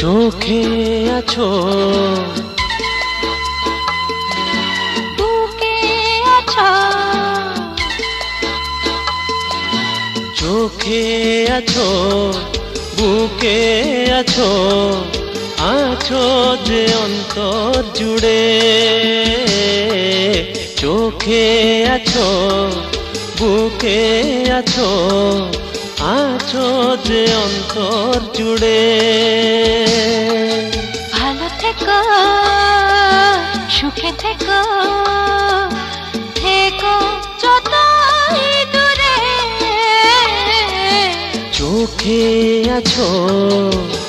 চোখে আছো, বুকে আছো, চোখে আছো, বুকে আছো, আছো যে অন্তর জুড়ে। চোখে আছো, বুকে আছো, আছো যে অন্তর জুড়ে। ভালো থেকো, সুখে থেকো, থেকো যতই দূরে। চোখে আছো,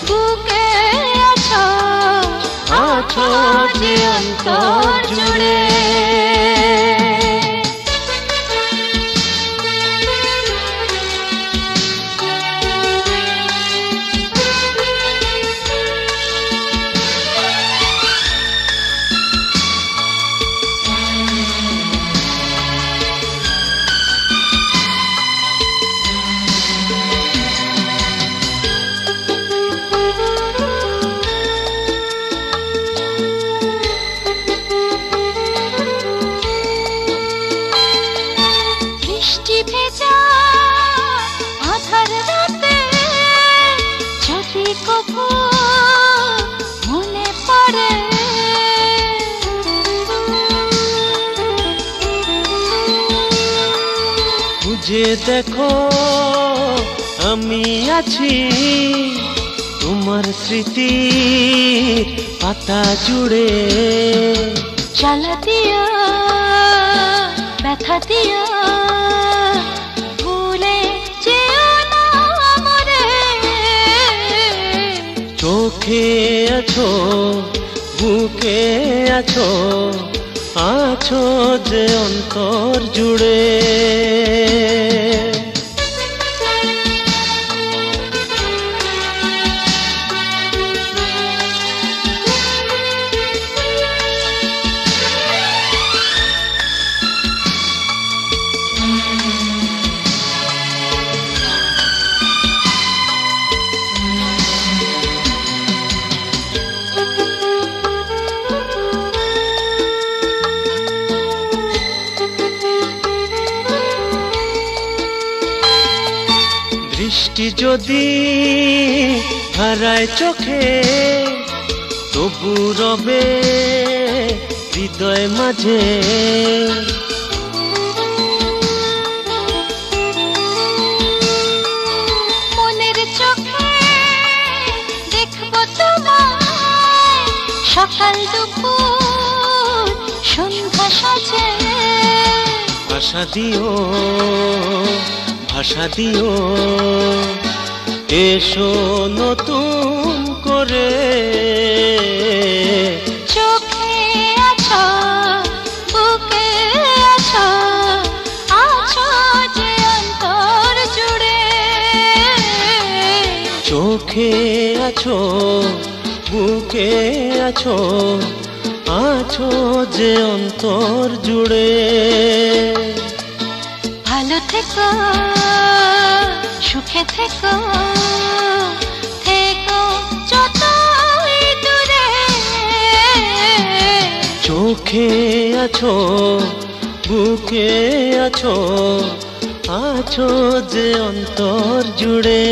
বুকে আছো, আছো যে অন্তর জুড়ে। বৃষ্টি ভেজা আধার রাতে যদি কভু মনে পড়ে, খুঁজে দেখো আমি আছি তোমার স্মৃতির পাতা জুড়ে। জ্বালা দিও, ব্যথা দিও, ভুলে যেও না মরে। চোখে আছো, বুকে আছো, আছো যে অন্তর জুড়ে। দৃষ্টি যদি হারায় চোখে, তবু রবে হৃদয় মাঝে। মনের চোখে দেখবো তোমায়, সকাল দুপুর সন্ধ্যা সাজে। ভাষা দিও, ভাষা দিও, এসো নতুন করে। চোখে আছো, বুকে আছো, আছো যে অন্তর জুড়ে। চোখে আছো, বুকে আছো, আছো যে অন্তর জুড়ে। ভালো থেকো, সুখে থেকো, থেকো যতই দূরে। চোখে আছো, বুকে আছো, আছো যে অন্তর জুড়ে।